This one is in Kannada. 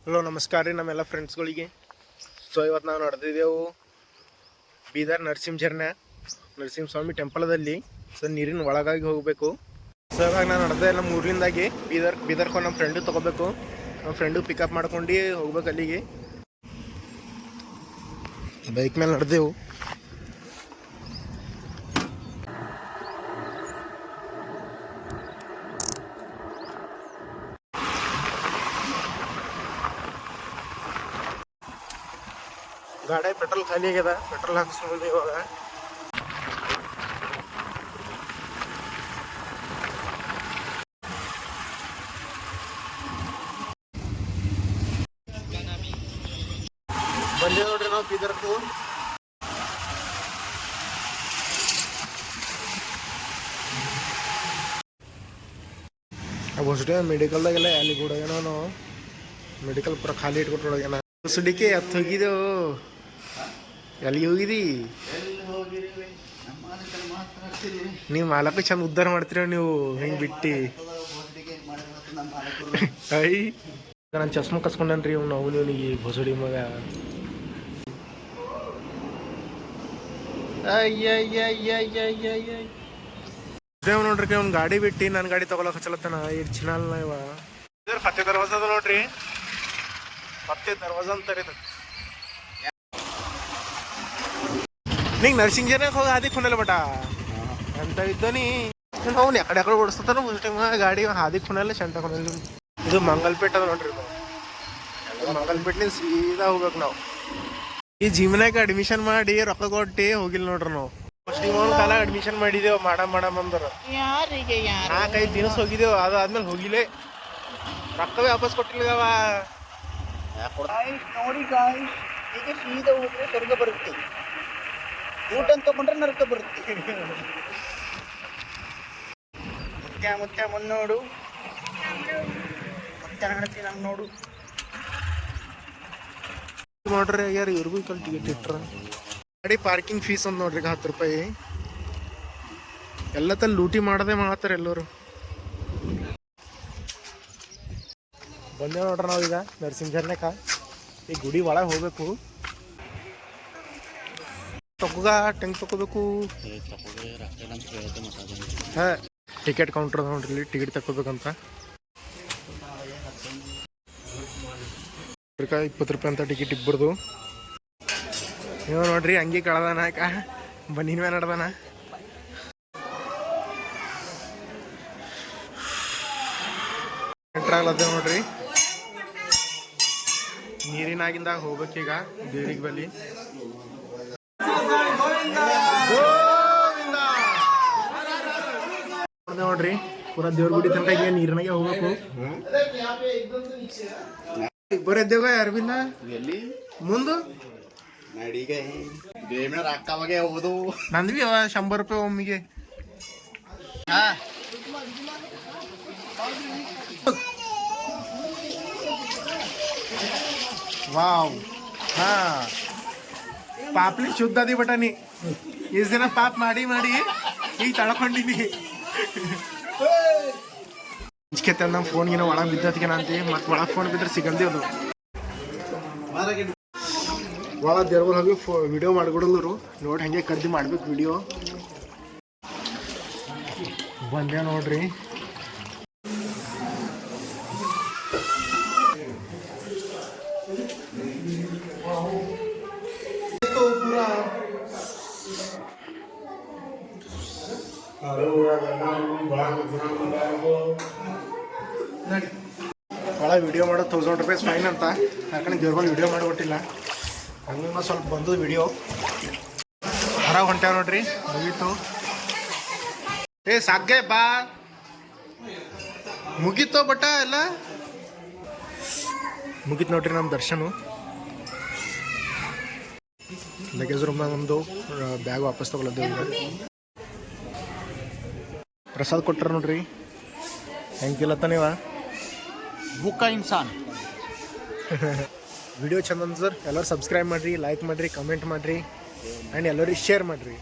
ಹಲೋ ನಮಸ್ಕಾರ ರೀ ನಮ್ಮೆಲ್ಲ ಫ್ರೆಂಡ್ಸ್ಗಳಿಗೆ. ಸೊ ಇವತ್ತು ನಾವು ನಡೆದಿದ್ದೆವು ಬೀದರ್ ನರಸಿಂಹಸ್ವಾಮಿ ಟೆಂಪಲ್ದಲ್ಲಿ. ಸೊ ನೀರಿನ ಒಳಗಾಗಿ ಹೋಗಬೇಕು. ಸೊ ಇವಾಗ ನಾನು ನಡೆದೆ ನಮ್ಮ ಊರ್ಲಿಂದಾಗಿ ಬೀದರ್ಗೆ ನಮ್ಮ ಫ್ರೆಂಡು ತೊಗೋಬೇಕು. ನಮ್ಮ ಫ್ರೆಂಡು ಪಿಕಪ್ ಮಾಡ್ಕೊಂಡು ಹೋಗ್ಬೇಕು ಅಲ್ಲಿಗೆ. ಬೈಕ್ ಮೇಲೆ ನಡೆದೆವು. ಗಾಡಿ ಪೆಟ್ರೋಲ್ ಖಾಲಿ ಆಗ್ಯದ, ಪೆಟ್ರೋಲ್ ಹಾಕಿಸ್ಕೊಂಡು ಇವಾಗ. ಬಂದೆ ನೋಡ್ರಿ ನಾವು ಬೀದರ್ಕು. ಹೊಸಡೆ ಮೆಡಿಕಲ್ದಾಗೆಲ್ಲ ಅಲ್ಲಿಗೆ ಹೋಗ್ಯಾನ ನಾವು. ಮೆಡಿಕಲ್ ಪೂರ ಖಾಲಿ ಇಟ್ಕೊಟ್ಟು ಹೋಗ್ಯಾನ. ಹೊಸಡಿಕೆ ಹತ್ತು ಹೋಗಿದ್ದೆವು. ಎಲ್ಲಿಗೆ ಹೋಗಿದಿ? ನೀವು ಮಾಲಕ ಚಂದ ಉದ್ಧಾರ ಮಾಡ್ತೀರ ನೀವು ಹಿಂಗೆ ಬಿಟ್ಟು. ಐ ನಾನು ಚಸ್ಮ ಕಸ್ಕೊಂಡನ್ರಿ ಇವ್ ನಾವು ಇವನಿಗೆ ಹೊಸಡಿ ಮಗ. ನೋಡ್ರಿ ಅವ್ನ ಗಾಡಿ ಬಿಟ್ಟು ನನ್ನ ಗಾಡಿ ತಗೊಳಕ್ ಹಚ್ಚಲತ್ತಾನ. ಇಡ್ ಚಿನ್ನಲ್ಲ ಇವ. ಫತ್ತೆ ದರ್ವಾಜ ಅದ ನೋಡ್ರಿ, ಫತ್ತೆ ದರ್ವಾಜ ಅಂತಾರೆ. ನಿಂಗೆ ನರ್ಸಿಂಗ್ ಜನಕ್ಕೆ ಹೋಗಿ ಹಾದಿ ಖುನಲ್ಲ ಬಟ ಅಂತ ಇದ್ದನಿ. ಅವ್ನು ಎಕಡೆ ಓಡಿಸ್ತಾನ ಗಾಡಿ ಹಾದಿ ಖುನಲ್ಲ ಶಂಟ ಖುನಲ್ಲ. ಇದು ಮಂಗಲ್ಪೇಟ್ ಅದ ನೋಡ್ರಿ. ಮಂಗಲ್ಪೇಟ್ನಿಂದ ಸೀದಾ ಹೋಗ್ಬೇಕು ನಾವು. ಈ ಜಿಮ್ನಾಗ ಅಡ್ಮಿಷನ್ ಮಾಡಿ ರೊಕ್ಕ ಕೊಟ್ಟು ಹೋಗಿಲ್ಲ ನೋಡ್ರಿ ನಾವು. ಫಸ್ಟ್ ಒಂದು ಕಾಲ ಅಡ್ಮಿಷನ್ ಮಾಡಿದೇವು ಮಾಡಮ್ ಯಾರಿಗೆ 4-5 ದಿನ ಹೋಗಿದ್ದೇವು. ಅದಾದ್ಮೇಲೆ ಹೋಗಿಲ್ಲೇ, ರೊಕ್ಕವೇ ವಾಪಸ್ ಕೊಟ್ಟಿಲ್ಲವ. ನೋಡಿ ಗಾಯ್ಸ್, ಈಗ ಸೀದಾ ಹೋದ್ರೆ ಸ್ವರ್ಗ ಬರುತ್ತೆ, ಊಟ ತಗೊಂಡ್ರೆ ನರಕ ಬರುತ್ತೆ. ಮುತ್ಯ ಮುನ್ನೋಡು ಮತ್ತೆ ನಡತಿ ನಂಗೆ ನೋಡು ನೋಡ್ರಿ. ಯಾರು ಇವ್ರಿಗೂ ಕಲ್ ಟಿಕೆಟ್ ಇಟ್ರ. ಗಾಡಿ ಪಾರ್ಕಿಂಗ್ ಫೀಸ್ ಅಂತ ನೋಡ್ರಿ 10 ರೂಪಾಯಿ. ಎಲ್ಲ ತಲ್ಲಿ ಲೂಟಿ ಮಾಡದೆ ಮಾಡ್ತಾರೆ ಎಲ್ಲರೂ. ಬಂದೇವ್ ನೋಡ್ರಿ ನಾವೀಗ ನರಸಿಂಹಜರ್ನಕ. ಈ ಗುಡಿ ಒಳಗೆ ಹೋಗ್ಬೇಕು. ಟೆಂಕ್ ತಗೋಬೇಕು. ಹಾ, ಟಿಕೆಟ್ ಕೌಂಟರ್ ನೋಡ್ರಿ, ಇಲ್ಲಿ ಟಿಕೆಟ್ ತಗೋಬೇಕಂತ. 20 ರೂಪಾಯಿ ಅಂತ ಟಿಕೆಟ್ ಇಬ್ಬರದು. ನೀವು ನೋಡ್ರಿ ಹಂಗೆ ಕಳ್ದಾನ ಬನ್ನಿನ ಮೇಲೆ ನಡ್ದಾನ. ಎಂಟ್ರ್ ಆಗ್ಲತ್ತೇವೆ ನೋಡ್ರಿ. ನೀರಿನಾಗಿಂದಾಗ ಹೋಗ್ಬೇಕೀಗ ದೇವ್ರಿಗೆ ಬಲ್ಲಿ. ನೋಡ್ರಿ ಪೂರಾ ದೇವ್ರ ಗುಡಿ ತನಕ ಈಗ ನೀರಿನಾಗೆ ಹೋಗ್ಬೇಕು. ಇಬ್ಬರು ಎದ್ದೇವ ಅರ್ಬಿಂದ ಮುಂದು ನಂದ್ವಿ 100 ರೂಪಾಯಿ ಒಮ್ಮಿಗೆ. ವಾವ್, ಹಾ ಪಾಪ್ಲಿ ಶುದ್ಧ ಅದಿ ಬಟಾನಿ. ಇಷ್ಟು ದಿನ ಪಾಪ್ ಮಾಡಿ ಈಗ ತಳ್ಕೊಂಡಿನಿ. ಇಚ್ಕೆತ್ತ ನಮ್ಮ ಫೋನ್ಗಿನ ಒಳಗೆ ಬಿದ್ದತ್ಗೆ ಅಂತೀವಿ. ಮತ್ತೆ ಒಳಗೆ ಫೋನ್ ಬಿದ್ದರೆ ಸಿಗಂದೇವ್ ನಾವು. ಒಳ ದೇವ್ರ ಹೋಗಿ ವಿಡಿಯೋ ಮಾಡಿಕೊಡಲ್ರು ನೋಡಿ. ಹಂಗೆ ಕರ್ದಿ ಮಾಡ್ಬೇಕು ವಿಡಿಯೋ. ಬಂದೆ ನೋಡ್ರಿ. ಒಳ ವಿಡಿಯೋ ಮಾಡೋದು 1000 ರೂಪಾಯಿ ಫೈನ್ ಅಂತ. ಯಾಕಂದ್ರೆ ದೇವ್ರಗಳು ವಿಡಿಯೋ ಮಾಡಿಕೊಟ್ಟಿಲ್ಲ. ಹಂಗೆ ಸ್ವಲ್ಪ ಬಂದದ್ದು ವಿಡಿಯೋ. ಹೊರಗೆ ಹೊಂಟ್ಯಾವ ನೋಡ್ರಿ. ಮುಗೀತು. ಸಾಗ್ಗೆ ಬಾ ಮುಗೀತು ಬಟ್ಟ ಎಲ್ಲ ಮುಗೀತು ನೋಡ್ರಿ ನಮ್ಮ ದರ್ಶನ. ಲಗೇಜ್ ರೂಮ್ನಾಗ ನಮ್ಮದು ಬ್ಯಾಗ್ ವಾಪಸ್ ತಗೊಳ್ಳೋದು. ಪ್ರಸಾದ್ ಕೊಟ್ಟಾರ ನೋಡ್ರಿ. ಹೆಂಗಿಲ್ಲತ್ತ ನೀವ ಬುಕ್ಕ ಇನ್ಸಾನ್. ವಿಡಿಯೋ ಚಂದ ಸರ್. ಎಲ್ಲರೂ ಸಬ್ಸ್ಕ್ರೈಬ್ ಮಾಡಿರಿ, ಲೈಕ್ ಮಾಡಿರಿ, ಕಮೆಂಟ್ ಮಾಡಿರಿ ಆ್ಯಂಡ್ ಎಲ್ಲರಿಗೆ ಶೇರ್ ಮಾಡಿರಿ.